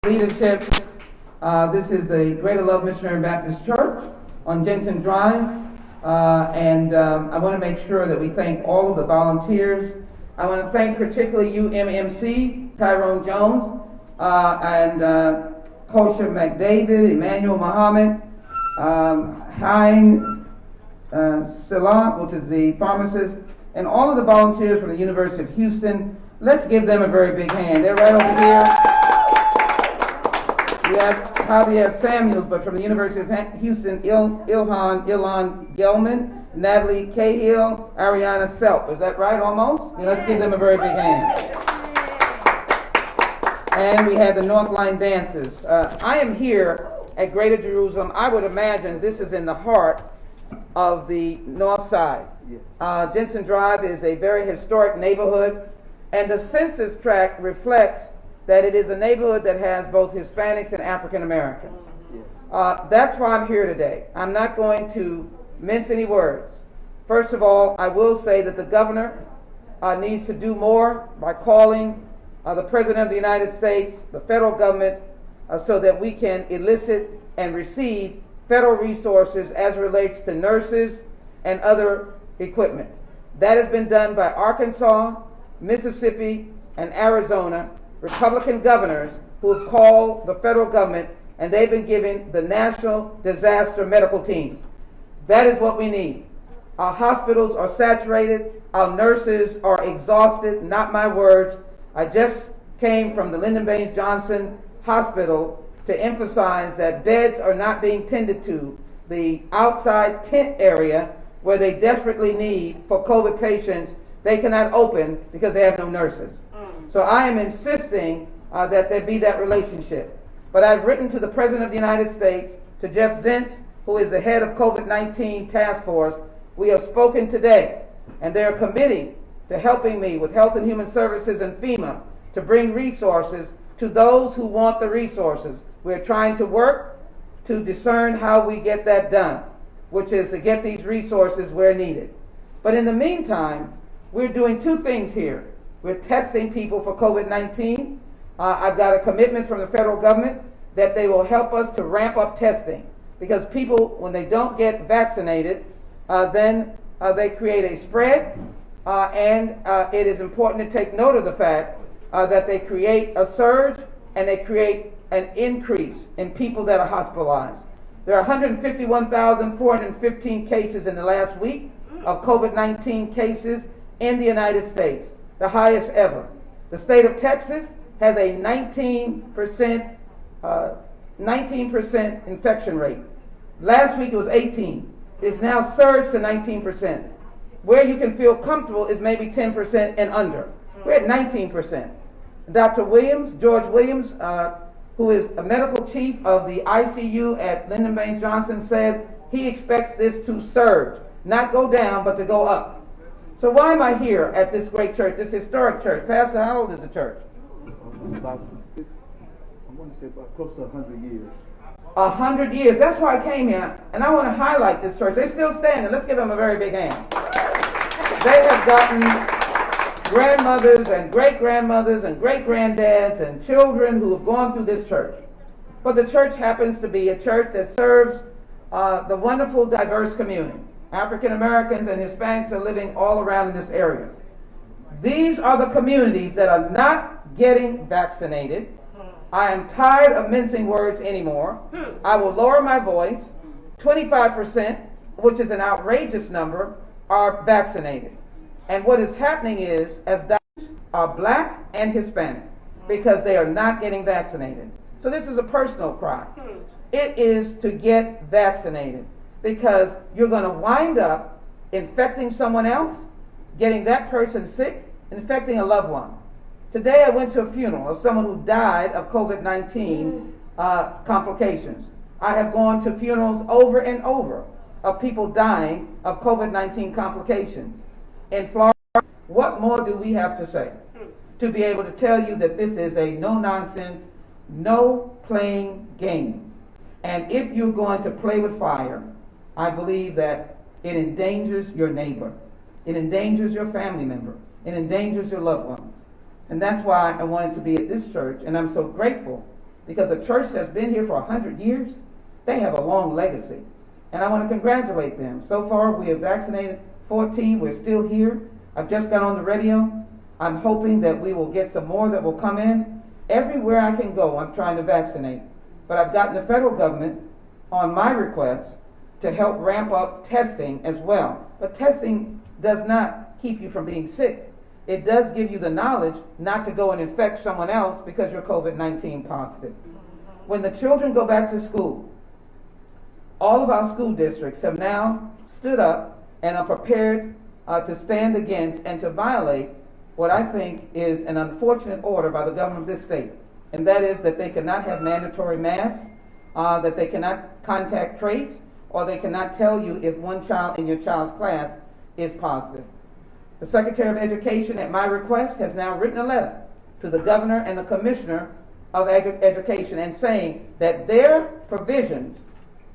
leadership. This is the Greater Love Missionary Baptist Church on Jensen Drive. I want to make sure that we thank all of the volunteers. I want to thank particularly UMMC, Tyrone Jones, and Kosha McDavid, Emmanuel Muhammad, Hein Silla, which is the pharmacist, and all of the volunteers from the University of Houston. Let's give them a very big hand. They're right over here. We have Javier Samuels, but from the University of Houston, Ilan Gelman, Natalie Cahill, Ariana Selp. Is that right, almost? Yeah, let's give them a very big hand. And we have the Northline Dancers. I am here at Greater Jerusalem. I would imagine this is in the heart of the North Side. Yes. Jensen Drive is a very historic neighborhood, and the census tract reflects that it is a neighborhood that has both Hispanics and African Americans. Yes. That's why I'm here today. I'm not going to mince any words. First of all, I will say that the governor needs to do more by calling the President of the United States, the federal government, so that we can elicit and receive federal resources as it relates to nurses and other equipment. That has been done by Arkansas, Mississippi, and Arizona, Republican governors who have called the federal government, and they've been giving the national disaster medical teams. That is what we need. Our hospitals are saturated. Our nurses are exhausted. Not my words. I just came from the Lyndon Baines Johnson Hospital to emphasize that beds are not being tended to. The outside tent area where they desperately need for COVID patients, they cannot open because they have no nurses. So I am insisting that there be that relationship. But I've written to the President of the United States, to Jeff Zients, who is the head of COVID-19 task force. We have spoken today, and they are committing to helping me with Health and Human Services and FEMA to bring resources to those who want the resources. We're trying to work to discern how we get that done, which is to get these resources where needed. But in the meantime, we're doing two things here. We're testing people for COVID-19. I've got a commitment from the federal government that they will help us to ramp up testing, because people, when they don't get vaccinated, then they create a spread, and it is important to take note of the fact that they create a surge and they create an increase in people that are hospitalized. There are 151,415 cases in the last week of COVID-19 cases in the United States, the highest ever. The state of Texas has a 19% infection rate. Last week it was 18. It's now surged to 19%. Where you can feel comfortable is maybe 10% and under. We're at 19%. Dr. Williams, George Williams, who is a medical chief of the ICU at Lyndon Baines Johnson, said he expects this to surge, not go down, but to go up. So why am I here at this great church, this historic church? Pastor, how old is the church? It's about, I want to say about close to 100 years. 100 years. That's why I came here, and I want to highlight this church. They're still standing. Let's give them a very big hand. They have gotten grandmothers and great-grandmothers and great-granddads and children who have gone through this church. But the church happens to be a church that serves the wonderful, diverse community. African Americans and Hispanics are living all around in this area. These are the communities that are not getting vaccinated. I am tired of mincing words anymore. I will lower my voice. 25%, which is an outrageous number, are vaccinated. And what is happening is, as doctors are black and Hispanic, because they are not getting vaccinated. So this is a personal cry. It is to get vaccinated, because you're going to wind up infecting someone else, getting that person sick, infecting a loved one. Today I went to a funeral of someone who died of COVID-19 complications. I have gone to funerals over and over of people dying of COVID-19 complications. In Florida, what more do we have to say to be able to tell you that this is a no-nonsense, no-playing game? And if you're going to play with fire, I believe that it endangers your neighbor. It endangers your family member. It endangers your loved ones. And that's why I wanted to be at this church, and I'm so grateful because a church that's been here for 100 years, they have a long legacy. And I want to congratulate them. So far, we have vaccinated 14. We're still here. I've just got on the radio. I'm hoping that we will get some more that will come in. Everywhere I can go, I'm trying to vaccinate. But I've gotten the federal government on my request to help ramp up testing as well. But testing does not keep you from being sick. It does give you the knowledge not to go and infect someone else because you're COVID-19 positive. When the children go back to school, all of our school districts have now stood up and are prepared to stand against and to violate what I think is an unfortunate order by the government of this state. And that is that they cannot have mandatory masks, that they cannot contact trace, or they cannot tell you if one child in your child's class is positive. The Secretary of Education, at my request, has now written a letter to the governor and the commissioner of education and saying that their provisions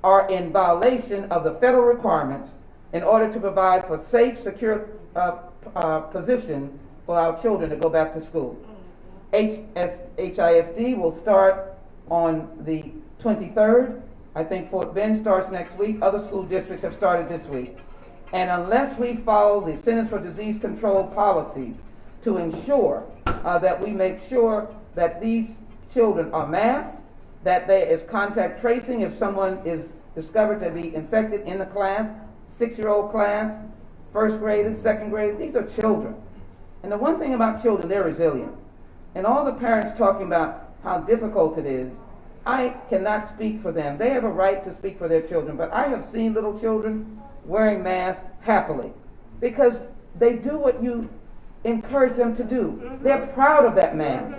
are in violation of the federal requirements in order to provide for safe, secure position for our children to go back to school. HISD will start on the 23rd. I think Fort Bend starts next week. Other school districts have started this week. And unless we follow the Centers for Disease Control policies to ensure that we make sure that these children are masked, that there is contact tracing if someone is discovered to be infected in the class, 6-year-old class, first graders, second graders, these are children. And the one thing about children, they're resilient. And all the parents talking about how difficult it is, I cannot speak for them. They have a right to speak for their children, but I have seen little children wearing masks happily because they do what you encourage them to do. They're proud of that mask.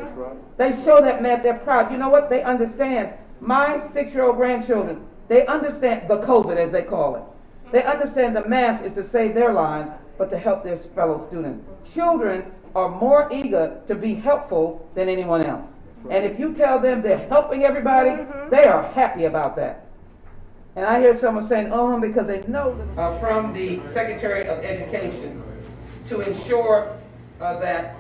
They show that mask, they're proud. You know what? They understand. My 6-year-old grandchildren, they understand the COVID, as they call it. They understand the mask is to save their lives, but to help their fellow students. Children are more eager to be helpful than anyone else. And if you tell them they're helping everybody, they are happy about that. And I hear someone saying, oh, because they know from the Secretary of Education to ensure that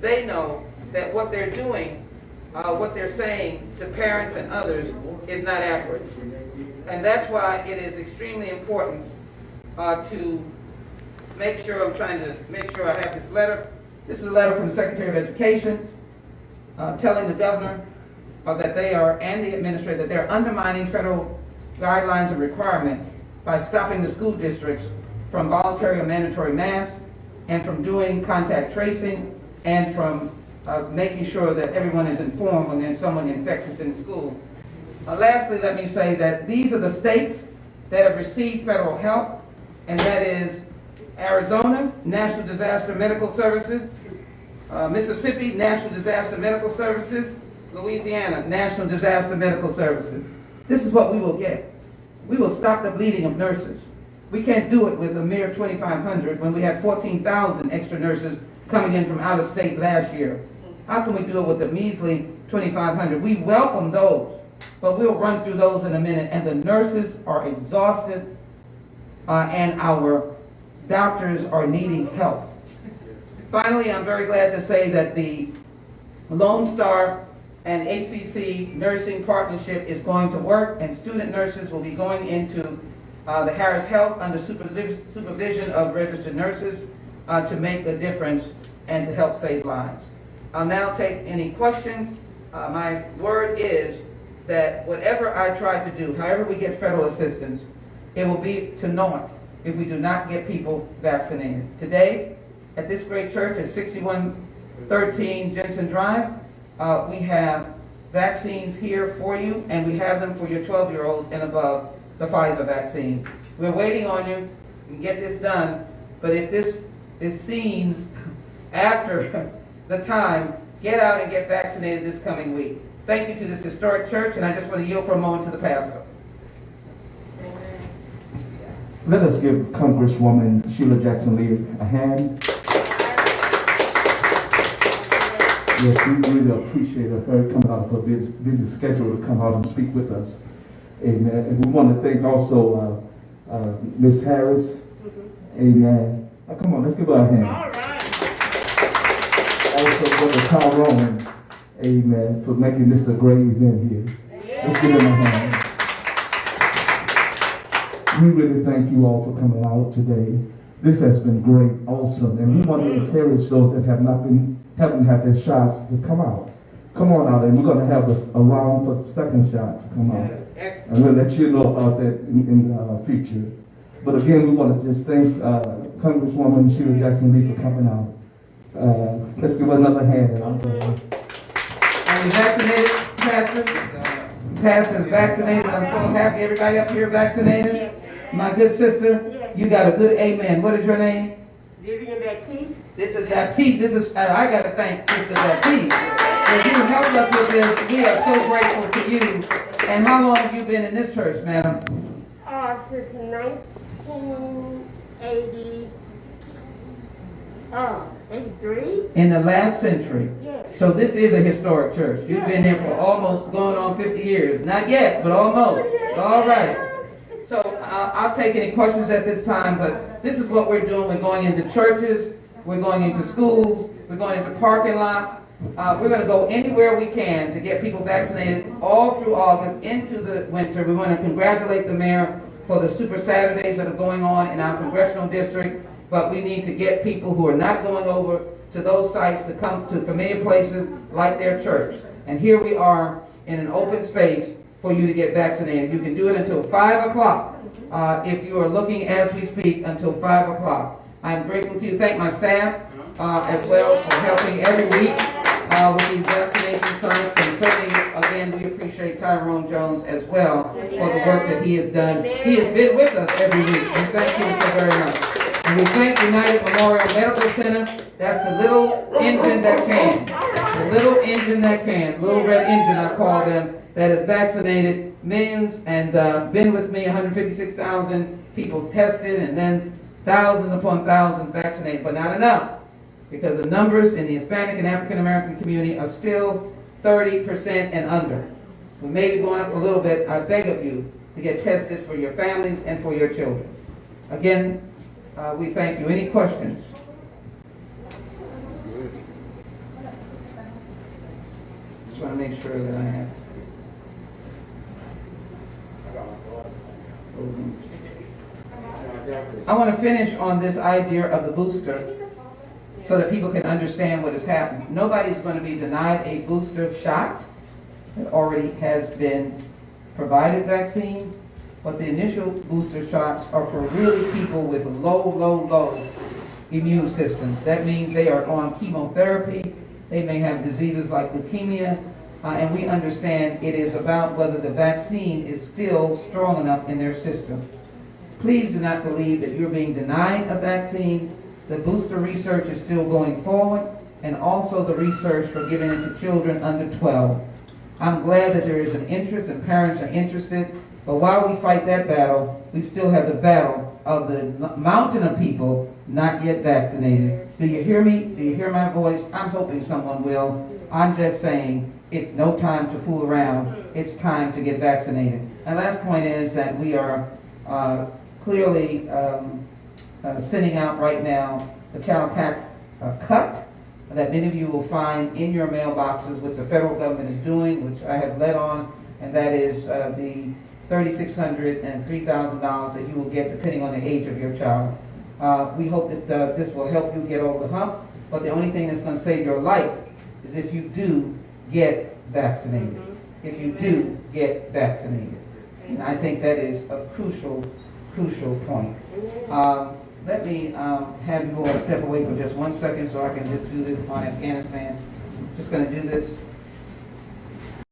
they know that what they're doing, what they're saying to parents and others is not accurate. And that's why it is extremely important to make sure, I'm trying to make sure I have this letter. This is a letter from the Secretary of Education telling the governor that they are, and the administrator, that they're undermining federal guidelines and requirements by stopping the school districts from voluntary or mandatory masks and from doing contact tracing and from making sure that everyone is informed when there's someone infectious in school. Lastly, let me say that these are the states that have received federal help, and that is Arizona, National Disaster Medical Services, Mississippi, National Disaster Medical Services, Louisiana, National Disaster Medical Services. This is what we will get. We will stop the bleeding of nurses. We can't do it with a mere 2,500 when we had 14,000 extra nurses coming in from out of state last year. How can we do it with a measly 2,500? We welcome those, but we'll run through those in a minute. And the nurses are exhausted, and our doctors are needing help. Finally, I'm very glad to say that the Lone Star and HCC nursing partnership is going to work, and student nurses will be going into the Harris Health under supervision of registered nurses to make a difference and to help save lives. I'll now take any questions. My word is that whatever I try to do, however we get federal assistance, it will be to naught if we do not get people vaccinated. Today, at this great church at 6113 Jensen Drive, we have vaccines here for you, and we have them for your 12-year-olds and above, the Pfizer vaccine. We're waiting on you. You can get this done, but if this is seen after the time, get out and get vaccinated this coming week. Thank you to this historic church, and I just want to yield for a moment to the pastor. Let us give Congresswoman Sheila Jackson Lee a hand. Yes, we really appreciate her coming out of her busy schedule to come out and speak with us. Amen. And we want to thank also Ms. Harris. Amen. Come on, let's give her a hand. All right. Also, Brother Tyrone amen, for making this a great event here. Let's give them a hand. We really thank you all for coming out today. This has been great, awesome, and we want to encourage those that haven't had their shots to come out. Come on out, and we're going to have a round for second shot to come out. And we'll let you know about that in the future. But again, we want to just thank Congresswoman Sheila Jackson Lee for coming out. Let's give her another hand. Are you vaccinated, Pastor? Pastor is vaccinated. I'm so happy everybody up here vaccinated. My good sister, you got a good amen. What is your name? Vivian Baptiste. This is Baptiste. I got to thank Sister Baptiste. If you helped us with this, we are so grateful to you. And how long have you been in this church, madam? Since 1980. 83? In the last century. Yes. So this is a historic church. You've been here for almost going on 50 years. Not yet, but almost. All right. So I'll take any questions at this time, but this is what we're doing. We're going into churches. We're going into schools. We're going into parking lots. We're going to go anywhere we can to get people vaccinated all through August into the winter. We want to congratulate the mayor for the Super Saturdays that are going on in our congressional district, but we need to get people who are not going over to those sites to come to familiar places like their church. And here we are in an open space for you to get vaccinated. You can do it until 5 o'clock. If you are looking as we speak, until 5 o'clock. I'm grateful to you. Thank my staff as well for helping every week with these vaccination sites. And certainly, again, we appreciate Tyrone Jones as well for the work that he has done. He has been with us every week. We thank him so very much. And we thank United Memorial Medical Center. That's the little engine that can. The little engine that can. Little red engine, I call them, that has vaccinated millions and been with me, 156,000 people tested, and then thousands upon thousands vaccinated, but not enough, because the numbers in the Hispanic and African American community are still 30% and under. We may be going up a little bit. I beg of you to get tested for your families and for your children. Again, we thank you. Any questions? Just want to make sure that I have. I want to finish on this idea of the booster so that people can understand what has happened. Nobody is going to be denied a booster shot that already has been provided vaccines, but the initial booster shots are for really people with low immune systems. That means they are on chemotherapy. They may have diseases like leukemia, and we understand it is about whether the vaccine is still strong enough in their system. Please do not believe that you're being denied a vaccine. The booster research is still going forward, and also the research for giving it to children under 12. I'm glad that there is an interest and parents are interested, but while we fight that battle, we still have the battle of the mountain of people not yet vaccinated. Do you hear me? Do you hear my voice? I'm hoping someone will. I'm just saying it's no time to fool around. It's time to get vaccinated. And last point is that we are clearly sending out right now the child tax cut that many of you will find in your mailboxes, which the federal government is doing, which I have led on, and that is the $3,600 and $3,000 that you will get depending on the age of your child. We hope that this will help you get over the hump, but the only thing that's going to save your life is if you do get vaccinated. If you do get vaccinated. And I think that is a crucial point. Let me have you all step away for just 1 second so I can just do this on Afghanistan. Just going to do this.